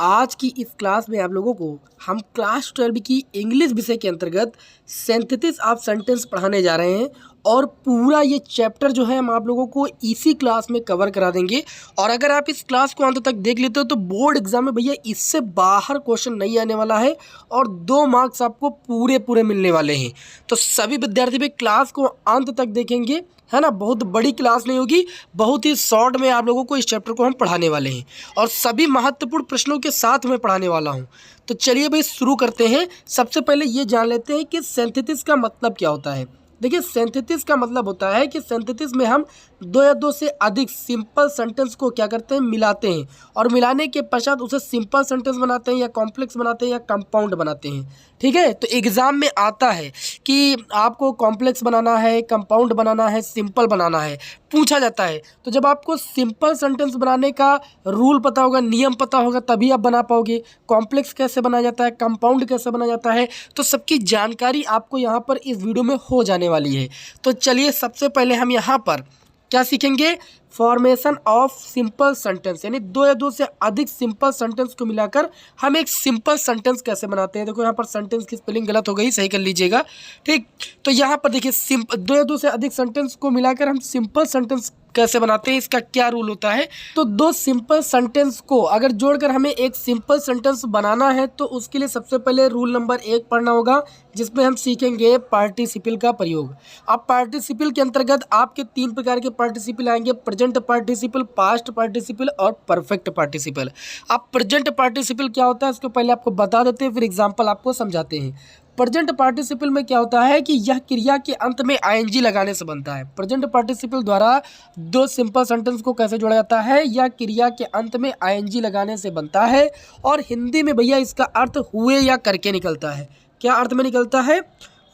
आज की इस क्लास में आप लोगों को हम क्लास 12 की इंग्लिश विषय के अंतर्गत सिंथेसिस ऑफ सेंटेंस पढ़ाने जा रहे हैं और पूरा ये चैप्टर जो है हम आप लोगों को इसी क्लास में कवर करा देंगे। और अगर आप इस क्लास को अंत तक देख लेते हो तो बोर्ड एग्जाम में भैया इससे बाहर क्वेश्चन नहीं आने वाला है और 2 मार्क्स आपको पूरे मिलने वाले हैं। तो सभी विद्यार्थी भी क्लास को अंत तक देखेंगे, है ना। बहुत बड़ी क्लास नहीं होगी, बहुत ही शॉर्ट में आप लोगों को इस चैप्टर को हम पढ़ाने वाले हैं और सभी महत्वपूर्ण प्रश्नों के साथ मैं पढ़ाने वाला हूं। तो चलिए भाई शुरू करते हैं। सबसे पहले ये जान लेते हैं कि सिंथेसिस का मतलब क्या होता है। देखिए, सिंथेसिस का मतलब होता है कि सिंथेसिस में हम 2 या 2 से अधिक सिंपल सेंटेंस को क्या करते हैं, मिलाते हैं और मिलाने के पश्चात उसे सिंपल सेंटेंस बनाते हैं या कॉम्प्लेक्स बनाते हैं या कंपाउंड बनाते हैं। ठीक है, तो एग्जाम में आता है कि आपको कॉम्प्लेक्स बनाना है, कंपाउंड बनाना है, सिंपल बनाना है, पूछा जाता है। तो जब आपको सिंपल सेंटेंस बनाने का रूल पता होगा, नियम पता होगा, तभी आप बना पाओगे। कॉम्प्लेक्स कैसे बनाया जाता है, कंपाउंड कैसे बनाया जाता है, तो सबकी जानकारी आपको यहाँ पर इस वीडियो में हो जाने वाली है। तो चलिए सबसे पहले हम यहाँ पर क्या सीखेंगे, फॉर्मेशन ऑफ सिंपल सेंटेंस, यानी 2 या 2 से अधिक सिंपल सेंटेंस को मिलाकर हम एक सिंपल सेंटेंस कैसे बनाते हैं। देखो यहाँ पर सेंटेंस की स्पेलिंग गलत हो गई, सही कर लीजिएगा। ठीक, तो यहाँ पर देखिए 2 या 2 से अधिक सेंटेंस को मिलाकर हम सिंपल सेंटेंस कैसे बनाते हैं, इसका क्या रूल होता है। तो 2 सिंपल सेंटेंस को अगर जोड़कर हमें एक सिंपल सेंटेंस बनाना है तो उसके लिए सबसे पहले रूल नंबर 1 पढ़ना होगा, जिसमें हम सीखेंगे पार्टिसिपल का प्रयोग। अब पार्टिसिपल के अंतर्गत आपके 3 प्रकार के पार्टिसिपल आएंगे, प्रेजेंट पार्टिसिपल, पास्ट पार्टिसिपल और परफेक्ट पार्टिसिपल। अब प्रेजेंट पार्टिसिपल क्या होता है इसको पहले आपको बता देते हैं, फिर एग्जाम्पल आपको समझाते हैं। प्रेजेंट पार्टिसिपल में क्या होता है कि यह क्रिया के अंत में आईएनजी लगाने से बनता है। प्रेजेंट पार्टिसिपल द्वारा 2 सिंपल सेंटेंस को कैसे जोड़ा जाता है, यह क्रिया के अंत में आईएनजी लगाने से बनता है और हिंदी में भैया इसका अर्थ हुए या करके निकलता है। क्या अर्थ में निकलता है,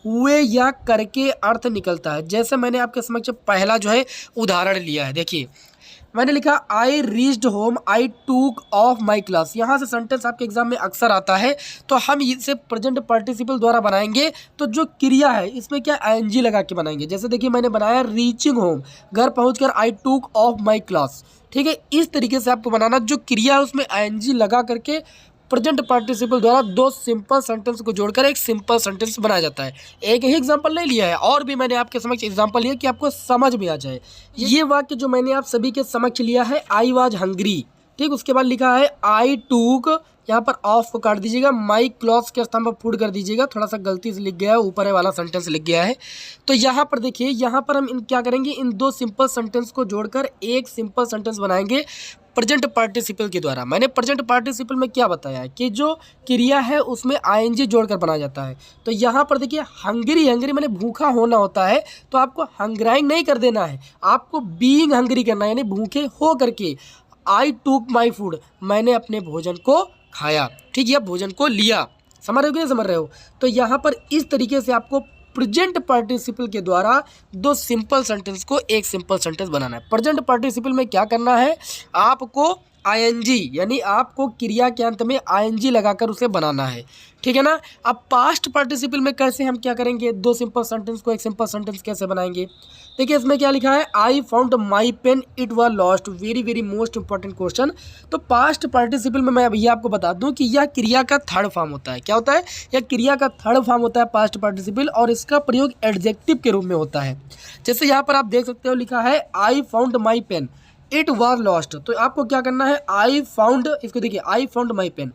हुए या करके अर्थ निकलता है। जैसे मैंने आपके समक्ष पहला जो है उदाहरण लिया है, देखिए मैंने लिखा आई रीच्ड होम, आई टूक ऑफ माई क्लास। यहाँ से सेंटेंस आपके एग्जाम में अक्सर आता है, तो हम इसे प्रेजेंट पार्टिसिपल द्वारा बनाएंगे। तो जो क्रिया है इसमें क्या आईएनजी लगा के बनाएंगे। जैसे देखिए मैंने बनाया रीचिंग होम, घर पहुंचकर आई टूक ऑफ माई क्लास। ठीक है, इस तरीके से आपको बनाना, जो क्रिया है उसमें आईएनजी लगा करके प्रेजेंट पार्टिसिपल द्वारा 2 सिंपल सेंटेंस को जोड़कर एक सिंपल सेंटेंस बनाया जाता है। एक ही एग्जांपल नहीं लिया है, और भी मैंने आपके समक्ष एग्जांपल लिया कि आपको समझ में आ जाए। ये वाक्य जो मैंने आप सभी के समक्ष लिया है, आई वाज हंग्री। ठीक, उसके बाद लिखा है आई टूक, यहाँ पर ऑफ को काट दीजिएगा, माई क्लॉथ्स के स्थान पर फूड कर दीजिएगा, थोड़ा सा गलती से लिख गया है, ऊपर वाला सेंटेंस लिख गया है। तो यहाँ पर देखिए, यहाँ पर हम क्या करेंगे, इन 2 सिंपल सेंटेंस को जोड़कर एक सिंपल सेंटेंस बनाएंगे प्रेजेंट पार्टिसिपल के द्वारा। मैंने प्रेजेंट पार्टिसिपल में क्या बताया कि जो क्रिया है उसमें आईएनजी जोड़कर बनाया जाता है। तो यहाँ पर देखिए हंग्री, हंग्री मैंने भूखा होना होता है, तो आपको हंग्राइंग नहीं कर देना है, आपको बीइंग हंग्री करना है, यानी भूखे हो करके। आई टूक माई फूड, मैंने अपने भोजन को खाया। ठीक, या भोजन को लिया। समझ रहे हो कि नहीं समझ रहे हो। तो यहाँ पर इस तरीके से आपको प्रेजेंट पार्टिसिपल के द्वारा 2 सिंपल सेंटेंस को एक सिंपल सेंटेंस बनाना है। प्रेजेंट पार्टिसिपल में क्या करना है, आपको आईएनजी, यानी आपको क्रिया के अंत में आईएनजी लगाकर उसे बनाना है। ठीक है ना। अब पास्ट पार्टिसिपल में कैसे हम क्या करेंगे, 2 सिंपल सेंटेंस को एक सिंपल सेंटेंस कैसे बनाएंगे। देखिए इसमें क्या लिखा है, I found my pen, it was lost. Very most important question. तो पास्ट पार्टिसिपल में मैं भैया आपको बता दूं कि यह क्रिया का थर्ड फॉर्म होता है। क्या होता है, यह क्रिया का थर्ड फॉर्म होता है पास्ट पार्टिसिपल, और इसका प्रयोग एडजेक्टिव के रूप में होता है। जैसे यहाँ पर आप देख सकते हो लिखा है I found my pen, it was lost. तो आपको क्या करना है, आई फाउंड, इसको देखिए आई फाउंड माई पेन,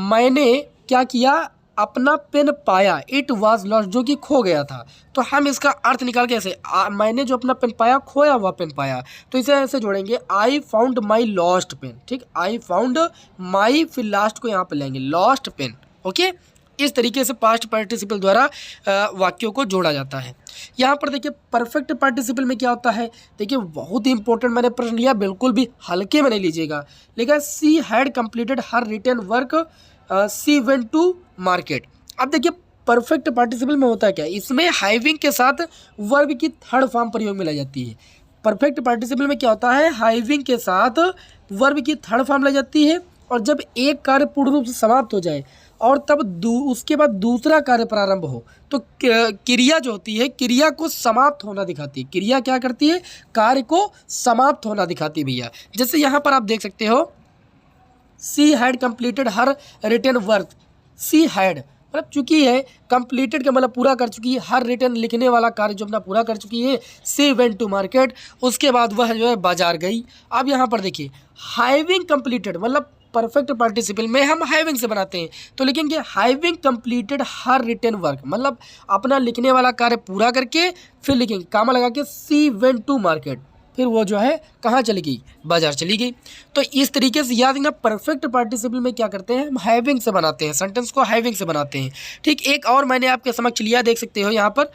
मैंने क्या किया, अपना पेन पाया, इट वाज लॉस्ट, जो कि खो गया था। तो हम इसका अर्थ निकाल के ऐसे, मैंने जो अपना पेन पाया, खोया हुआ पेन पाया, तो इसे ऐसे जोड़ेंगे, I found my lost pen. ठीक, आई फाउंड माई, फिर लास्ट को यहाँ पे लेंगे, लॉस्ट पेन। ओके, इस तरीके से पास्ट पार्टिसिपल द्वारा वाक्यों को जोड़ा जाता है। यहाँ पर देखिए परफेक्ट पार्टिसिपल में क्या होता है, देखिए बहुत ही इंपॉर्टेंट मैंने प्रश्न लिया, बिल्कुल भी हल्के में नहीं लीजिएगा। लेकिन she had completed her written work, she went to market. अब देखिए परफेक्ट पार्टिसिपल में होता है क्या, इसमें हैविंग के साथ वर्ब की थर्ड फॉर्म प्रयोग में लाई जाती है। परफेक्ट पार्टिसिपल में क्या होता है, हैविंग के साथ वर्ब की थर्ड फॉर्म लाई जाती है, और जब एक कार्य पूर्ण रूप से समाप्त हो जाए और तब उसके बाद दूसरा कार्य प्रारंभ हो, तो क्रिया जो होती है, क्रिया को समाप्त होना दिखाती है। क्रिया क्या करती है, कार्य को समाप्त होना दिखाती है भैया। जैसे यहाँ पर आप देख सकते हो, she had completed her written work. She had मतलब चुकी है, कंप्लीटेड का मतलब पूरा कर चुकी है, हर रिटन लिखने वाला कार्य जो अपना पूरा कर चुकी है। सी वेंट टू मार्केट, उसके बाद वह जो है बाजार गई। अब यहाँ पर देखिए हैविंग कंप्लीटेड मतलब परफेक्ट पार्टिसिपल में हम हैविंग से बनाते हैं, तो लिखेंगे having completed her written work, मतलब अपना लिखने वाला कार्य पूरा करके फिर लिखेंगे कामा लगा के सी वेंट टू मार्केट, फिर वो जो है कहाँ चली गई, बाजार चली गई। तो इस तरीके से याद रखना परफेक्ट पार्टिसिपल में क्या करते हैं, हम हैविंग से बनाते हैं, सेंटेंस को हैविंग से बनाते हैं। ठीक, एक और मैंने आपके समक्ष लिया, देख सकते हो यहाँ पर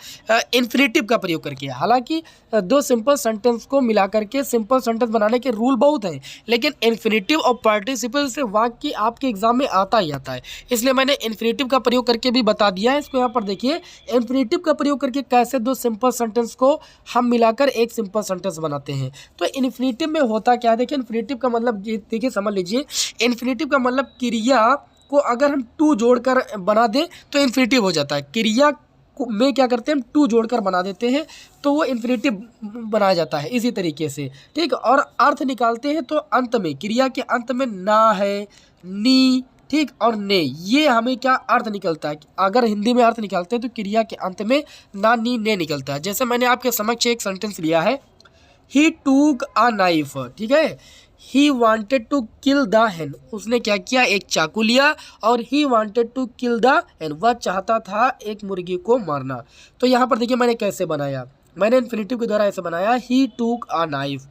इन्फिनेटिव का प्रयोग करके। हालांकि दो सिंपल सेंटेंस को मिला करके सिंपल सेंटेंस बनाने के रूल बहुत हैं, लेकिन इन्फिनेटिव और पार्टिसिपल से वाक्य आपके एग्जाम में आता ही आता है, इसलिए मैंने इन्फिनेटिव का प्रयोग करके भी बता दिया है। इसको यहाँ पर देखिए इन्फिनेटिव का प्रयोग करके कैसे दो सिंपल सेंटेंस को हम मिलाकर एक सिंपल सेंटेंस बनाते हैं। तो इन्फिनेटिव में होता क्या है, देखिए इन्फिनेटिव का मतलब देखिए समझ लीजिए, इन्फिनेटिव का मतलब क्रिया को अगर हम टू जोड़कर बना दें तो इन्फिनेटिव हो जाता है। क्रिया में क्या करते हैं, हम टू जोड़कर बना देते हैं तो वो इन्फिनेटिव बनाया जाता है इसी तरीके से। ठीक, और अर्थ निकालते हैं तो अंत में, क्रिया के अंत में ना है, नी, ठीक, और ने, ये हमें क्या अर्थ निकलता है। अगर हिंदी में अर्थ निकालते हैं तो क्रिया के अंत में ना, नी, ने निकलता है। जैसे मैंने आपके समक्ष एक सेंटेंस लिया है, ही टूक अ नाइफ, ठीक है, he wanted to kill the hen, उसने क्या किया, एक चाकू लिया, और he wanted to kill the hen, वह चाहता था एक मुर्गी को मारना। तो यहाँ पर देखिए मैंने कैसे बनाया, मैंने इन्फिनेटिव के द्वारा ऐसे बनाया, he took a knife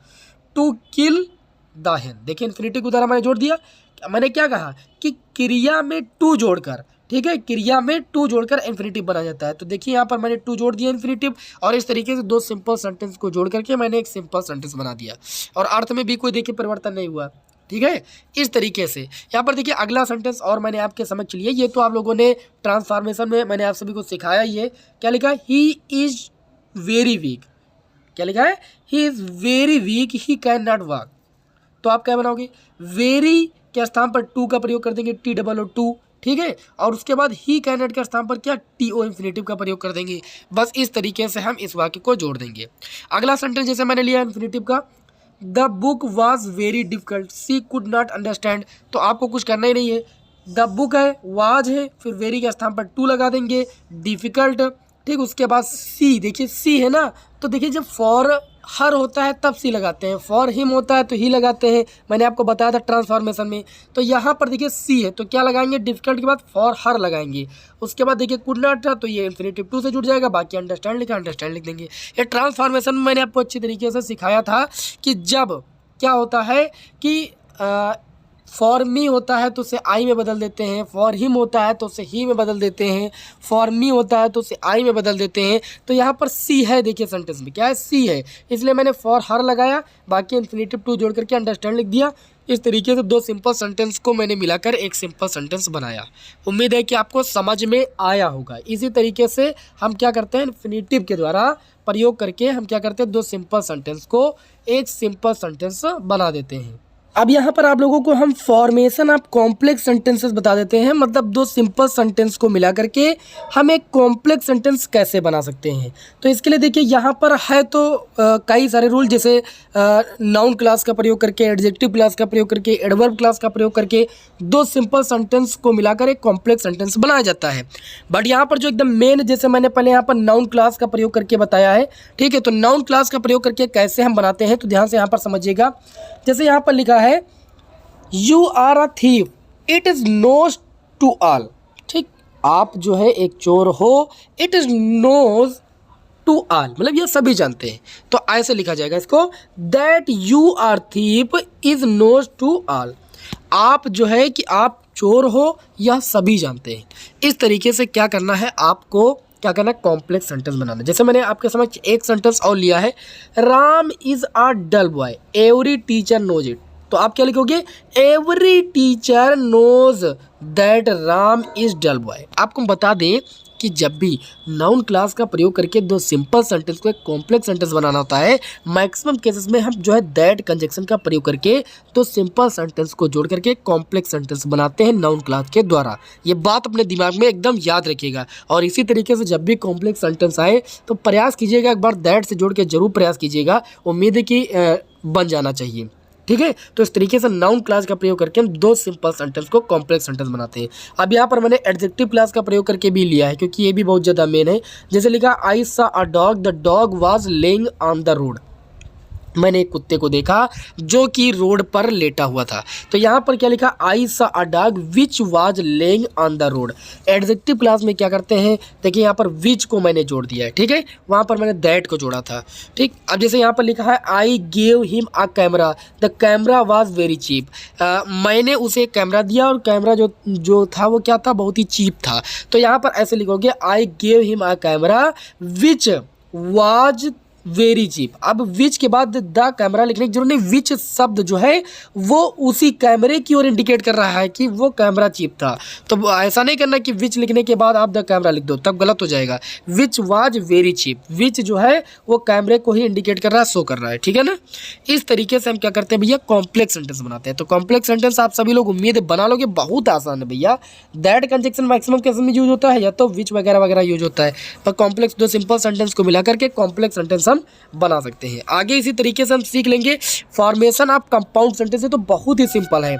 to kill the hen। देखिए इन्फिनेटिव के द्वारा मैंने जोड़ दिया, मैंने क्या कहा कि क्रिया में टू जोड़कर, ठीक है, क्रिया में टू जोड़कर इन्फिनेटिव बना जाता है। तो देखिए यहाँ पर मैंने टू जोड़ दिया इन्फिनेटिव, और इस तरीके से दो सिंपल सेंटेंस को जोड़ करके मैंने एक सिंपल सेंटेंस बना दिया, और अर्थ में भी कोई देखिए परिवर्तन नहीं हुआ। ठीक है, इस तरीके से यहाँ पर देखिए अगला सेंटेंस और मैंने आपके समझ लिया, ये तो आप लोगों ने ट्रांसफॉर्मेशन में मैंने आप सभी को सिखाया। ये क्या लिखा है, ही इज़ वेरी वीक, क्या लिखा है, he is very weak, he can not walk. तो आप क्या बनाओगे, वेरी के स्थान पर टू का प्रयोग कर देंगे, TOO, ठीक है, और उसके बाद ही कैन नॉट के स्थान पर क्या, TO इन्फिनेटिव का प्रयोग कर देंगे। बस इस तरीके से हम इस वाक्य को जोड़ देंगे। अगला सेंटेंस जैसे मैंने लिया इन्फिनेटिव का, the book was very difficult, she could not understand. तो आपको कुछ करना ही नहीं है, द बुक है, वाज है, फिर वेरी के स्थान पर टू लगा देंगे, डिफिकल्ट, ठीक, उसके बाद सी, देखिए सी है ना, तो देखिए जब फॉर हर होता है तब सी लगाते हैं, फॉर हिम होता है तो ही लगाते हैं, मैंने आपको बताया था ट्रांसफॉर्मेशन में। तो यहाँ पर देखिए सी है तो क्या लगाएंगे, डिफिकल्ट के बाद फॉर हर लगाएंगे। उसके बाद देखिए कुड नॉट था तो ये इन्फिनेटिव टू से जुड़ जाएगा, बाकी अंडरस्टैंड लिखा, अंडरस्टैंड लिख देंगे। ये ट्रांसफॉर्मेशन में मैंने आपको अच्छी तरीके से सिखाया था कि जब क्या होता है कि फॉर मी होता है तो उसे आई में बदल देते हैं, फॉर हिम होता है तो उसे ही में बदल देते हैं, फॉर मी होता है तो उसे आई में बदल देते हैं। तो यहाँ पर सी है, देखिए सेंटेंस में क्या है, सी है, इसलिए मैंने फॉर हर लगाया, बाकी इन्फिनेटिव टू जोड़ करके अंडरस्टैंड लिख दिया। इस तरीके से दो सिंपल सेंटेंस को मैंने मिलाकर एक सिंपल सेंटेंस बनाया। उम्मीद है कि आपको समझ में आया होगा। इसी तरीके से हम क्या करते हैं, इन्फिनेटिव के द्वारा प्रयोग करके हम क्या करते हैं, दो सिंपल सेंटेंस को एक सिंपल सेंटेंस बना देते हैं। अब यहाँ पर आप लोगों को हम फॉर्मेशन ऑफ कॉम्प्लेक्स सेंटेंसेस बता देते हैं, मतलब दो सिंपल सेंटेंस को मिला करके हम एक कॉम्प्लेक्स सेंटेंस कैसे बना सकते हैं। तो इसके लिए देखिए यहाँ पर है तो कई सारे रूल, जैसे नाउन क्लास का प्रयोग करके, एडजेक्टिव क्लास का प्रयोग करके, एडवर्ब क्लास का प्रयोग करके दो सिंपल सेंटेंस को मिलाकर एक कॉम्प्लेक्स सेंटेंस बनाया जाता है। बट यहाँ पर जो एकदम मेन, जैसे मैंने पहले यहाँ पर नाउन क्लास का प्रयोग करके बताया है, ठीक है, तो नाउन क्लास का प्रयोग करके कैसे हम बनाते हैं तो ध्यान से यहाँ पर समझिएगा। जैसे यहाँ पर लिखा है you are a thief, it is knows to all, ठीक, आप जो है एक चोर हो, it is knows to all, मतलब ये सभी जानते हैं। तो ऐसे लिखा जाएगा इसको, that you are thief is knows to all, आप जो है कि आप चोर हो यह सभी जानते हैं। इस तरीके से क्या करना है, आपको क्या करना है, कॉम्प्लेक्स सेंटेंस बनाना। जैसे मैंने आपके समझ एक सेंटेंस और लिया है, Ram is a dull boy, every teacher knows it. तो आप क्या लिखोगे, every teacher knows that Ram is dull boy. आपको बता दें कि जब भी नाउन क्लास का प्रयोग करके दो सिंपल सेंटेंस को एक कॉम्प्लेक्स सेंटेंस बनाना होता है, मैक्सिमम केसेस में हम जो है दैट कंजक्शन का प्रयोग करके दो सिंपल सेंटेंस को जोड़ करके कॉम्प्लेक्स सेंटेंस बनाते हैं नाउन क्लास के द्वारा। ये बात अपने दिमाग में एकदम याद रखिएगा। और इसी तरीके से जब भी कॉम्प्लेक्स सेंटेंस आए तो प्रयास कीजिएगा, एक बार दैट से जोड़ के जरूर प्रयास कीजिएगा, उम्मीद है कि बन जाना चाहिए। ठीक है। तो इस तरीके से नाउन क्लास का प्रयोग करके हम दो सिंपल सेंटेंस को कॉम्प्लेक्स सेंटेंस बनाते हैं। अब यहाँ पर मैंने एडजेक्टिव क्लास का प्रयोग करके भी लिया है, क्योंकि ये भी बहुत ज़्यादा मेन है। जैसे लिखा आई सा a dog, the dog was laying on the road. मैंने एक कुत्ते को देखा जो कि रोड पर लेटा हुआ था। तो यहाँ पर क्या लिखा, आई सा a dog which was laying on the road. Adjective class में क्या करते हैं, देखिए यहाँ पर विच को मैंने जोड़ दिया है, ठीक है। वहाँ पर मैंने दैट को जोड़ा था, ठीक। अब जैसे यहाँ पर लिखा है I gave him a camera, the camera was very cheap. मैंने उसे कैमरा दिया और कैमरा जो था वो क्या था, बहुत ही चीप था। तो यहाँ पर ऐसे लिखोगे I gave him a camera which was very cheap. अब विच के बाद द कैमरा लिखने की जरूरत नहीं, विच शब्द जो है वो उसी कैमरे की ओर इंडिकेट कर रहा है कि वो कैमरा चीप था। तो ऐसा नहीं करना कि विच लिखने के बाद आप द कैमरा लिख दो, तब गलत हो जाएगा। विच वाज वेरी चीप, विच जो है वो कैमरे को ही इंडिकेट कर रहा है, शो कर रहा है, ठीक है ना। इस तरीके से हम क्या करते हैं भैया, कॉम्प्लेक्स सेंटेंस बनाते हैं। तो कॉम्प्लेक्स सेंटेंस आप सभी लोग उम्मीद बना लोगे, बहुत आसान है भैया। दैट कंजक्शन मैक्सिमम केस में यूज होता है, या तो विच वगैरह वगैरह यूज होता है, पर कॉम्प्लेक्स दो सिंपल सेंटेंस को मिला करके कॉम्प्लेक्स सेंटेंस हम बना सकते हैं। आगे इसी तरीके से हम सीख लेंगे फॉर्मेशन ऑफ कंपाउंड सेंटेंस है। तो बहुत ही सिंपल है,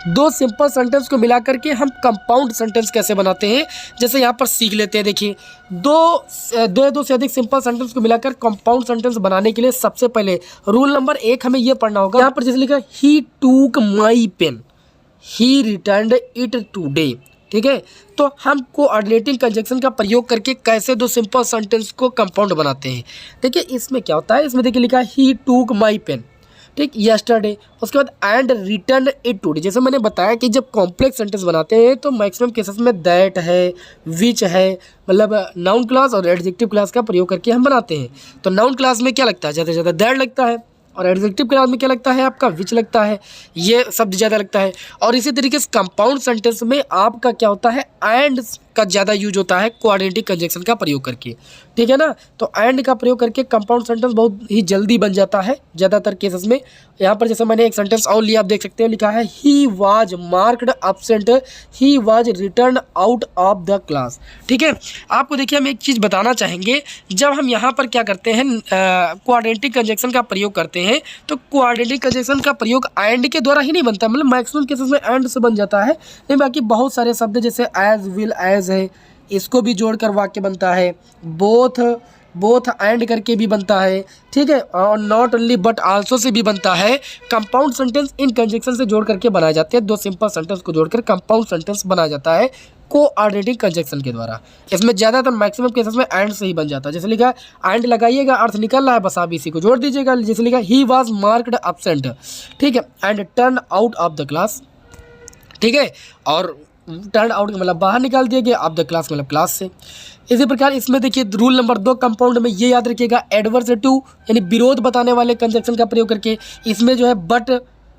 दो सिंपल सेंटेंस को मिलाकर के हम कंपाउंड सेंटेंस कैसे बनाते हैं, जैसे यहाँ पर सीख लेते हैं। देखिए दो से अधिक सिंपल सेंटेंस को मिलाकर कंपाउंड सेंटेंस बनाने के लिए सबसे पहले रूल नंबर 1 हमें यह पढ़ना होगा। यहाँ पर जैसे लिखा he took my pen, he returned it today, ठीक है। तो हम कोऑर्डिनेटिंग कंजक्शन का प्रयोग करके कैसे दो सिंपल सेंटेंस को कंपाउंड बनाते हैं। देखिए इसमें क्या होता है, इसमें देखिए लिखा है ही टूक माई पेन, ठीक, यस्टरडे, उसके बाद एंड रिटर्न इट टुडे। जैसे मैंने बताया कि जब कॉम्प्लेक्स सेंटेंस बनाते हैं तो मैक्सिमम केसेस में दैट है, विच है, मतलब नाउन क्लास और एडजेक्टिव क्लास का प्रयोग करके हम बनाते हैं। तो नाउन क्लास में क्या लगता है, ज़्यादा से ज़्यादा दैट लगता है, और एडजेक्टिव क्लास में क्या लगता है आपका, विच लगता है, ये शब्द ज़्यादा लगता है। और इसी तरीके से कंपाउंड सेंटेंस में आपका क्या होता है, एंड का ज़्यादा यूज होता है कोऑर्डिनेटिंग कंजक्शन का प्रयोग करके, ठीक है ना। तो एंड का प्रयोग करके कंपाउंड सेंटेंस बहुत ही जल्दी बन जाता है ज़्यादातर केसेस में। यहाँ पर जैसे मैंने एक सेंटेंस और लिया, आप देख सकते हो, लिखा है he was marked absent, he was written out of the class, ठीक है। आपको देखिए हम एक चीज़ बताना चाहेंगे, जब हम यहाँ पर क्या करते हैं, कोऑर्डिनेटिंग कंजक्शन का प्रयोग करते हैं, तो कोऑर्डिनेटिंग कंजक्शन का प्रयोग एंड के द्वारा ही नहीं बनता, मतलब मैक्सिमम केसेस में एंड से बन जाता है। नहीं, बाकी बहुत सारे शब्द जैसे एज, विल, एज है, इसको भी जोड़कर वाक्य बनता है। बोथ एंड करके भी बनता है, ठीक है। और not only but also say भी बनता है। कंपाउंड सेंटेंस इन कंजक्शन से जोड़ करके बनाए जाते हैं। दो सिंपल सेंटेंस को जोड़कर कंपाउंड सेंटेंस बनाया जाता है कोऑर्डिनेटिंग कंजक्शन के द्वारा। इसमें ज़्यादातर मैक्सिमम केसेस में एंड से ही बन जाता है। जैसे लिखा एंड लगाइएगा, अर्थ निकल रहा है, बस आप इसी को जोड़ दीजिएगा। जैसे लिखा ही वाज मार्क्ड एब्सेंट, ठीक है, and turn out of the class, ठीक है। और टर्न आउट मतलब बाहर निकाल दिया गया, ऑफ द क्लास मतलब क्लास से। इसी प्रकार इसमें देखिए रूल नंबर 2 कंपाउंड में ये याद रखिएगा, एडवर्स टू यानी विरोध बताने वाले कंजक्शन का प्रयोग करके। इसमें जो है बट,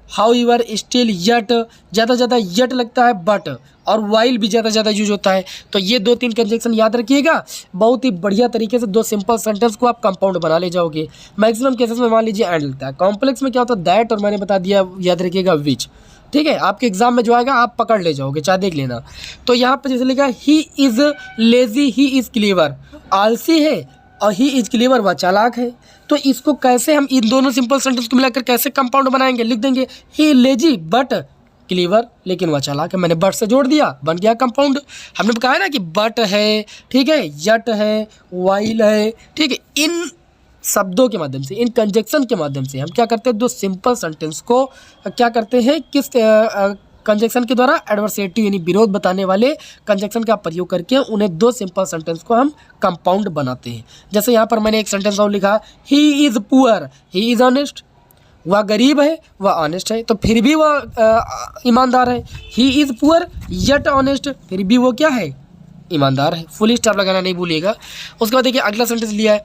हाउएवर, स्टिल, यट, ज़्यादा ज़्यादा यट लगता है, बट और वाइल भी ज़्यादा ज़्यादा यूज होता है। तो ये 2-3 कंजक्शन याद रखिएगा, बहुत ही बढ़िया तरीके से दो सिंपल सेंटेंस को आप कंपाउंड बना ले जाओगे। मैक्सिमम केसेस में मान लीजिए एंड लगता है। कॉम्प्लेक्स में क्या होता है, दैट, और मैंने बता दिया, याद रखिएगा विच, ठीक है। आपके एग्जाम में जो आएगा आप पकड़ ले जाओगे, चाहे देख लेना। तो यहाँ पर जैसे लिखा he is lazy, he is clever, आलसी है और ही इज़ क्लीवर, वह चालाक है। तो इसको कैसे हम इन दोनों सिंपल सेंटेंस को मिलाकर कैसे कंपाउंड बनाएंगे, लिख देंगे ही लेजी बट क्लीवर, लेकिन वह चालाक है। मैंने बट से जोड़ दिया, बन गया कंपाउंड। हमने कहा है ना कि बट है, ठीक है, यट है, वाइल है, ठीक है। इन शब्दों के माध्यम से, इन कंजक्शन के माध्यम से हम क्या करते हैं, दो सिंपल सेंटेंस को क्या करते हैं, किस कंजक्शन के द्वारा, एडवर्सेटिव यानी विरोध बताने वाले कंजक्शन का प्रयोग करके उन्हें दो सिंपल सेंटेंस को हम कंपाउंड बनाते हैं। जैसे यहाँ पर मैंने एक सेंटेंस और लिखा, he is poor, he is honest, वह गरीब है, वह ऑनेस्ट है, तो फिर भी वह ईमानदार है। He is poor yet honest, फिर भी वो क्या है, ईमानदार है। फुल स्टॉप लगाना नहीं भूलिएगा। उसके बाद देखिए अगला सेंटेंस लिया है,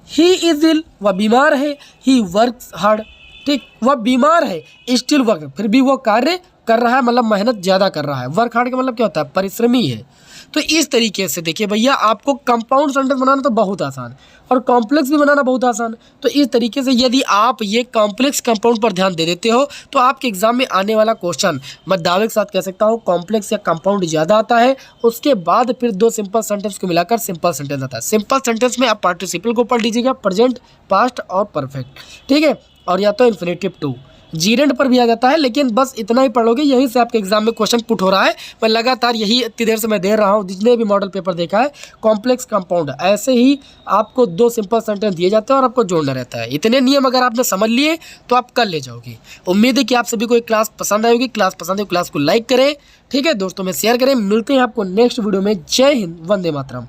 ही इज़ इल, वह बीमार है, ही वर्क्स हार्ड, ठीक, वह बीमार है, स्टिल वर्क, फिर भी वो कार्य कर रहा है, मतलब मेहनत ज़्यादा कर रहा है। वर्क हार्ड का मतलब क्या होता है, परिश्रमी है। तो इस तरीके से देखिए भैया, आपको कंपाउंड सेंटेंस बनाना तो बहुत आसान और कॉम्प्लेक्स भी बनाना बहुत आसान। तो इस तरीके से यदि आप ये कॉम्प्लेक्स कंपाउंड पर ध्यान दे देते हो तो आपके एग्जाम में आने वाला क्वेश्चन, मैं दावे के साथ कह सकता हूँ, कॉम्प्लेक्स या कंपाउंड ज़्यादा आता है। उसके बाद फिर दो सिंपल सेंटेंस को मिलाकर सिंपल सेंटेंस आता है। सिंपल सेंटेंस में आप पार्टिसिपल को पढ़ लीजिएगा, प्रेजेंट, पास्ट और परफेक्ट, ठीक है, और या तो इन्फिनेटिव टू। जीरेंड पर भी आ जाता है, लेकिन बस इतना ही पढ़ोगे, यहीं से आपके एग्जाम में क्वेश्चन पुट हो रहा है। मैं लगातार यही इतनी देर से मैं दे रहा हूँ, जितने भी मॉडल पेपर देखा है, कॉम्प्लेक्स कंपाउंड ऐसे ही आपको 2 सिंपल सेंटेंस दिए जाते हैं और आपको जोड़ना रहता है। इतने नियम अगर आपने समझ लिए तो आप कर ले जाओगे। उम्मीद है कि आप सभी को एक क्लास पसंद आएगी। क्लास पसंद है क्लास को लाइक करें, ठीक है दोस्तों में शेयर करें। मिलते हैं आपको नेक्स्ट वीडियो में। जय हिंद, वंदे मातरम।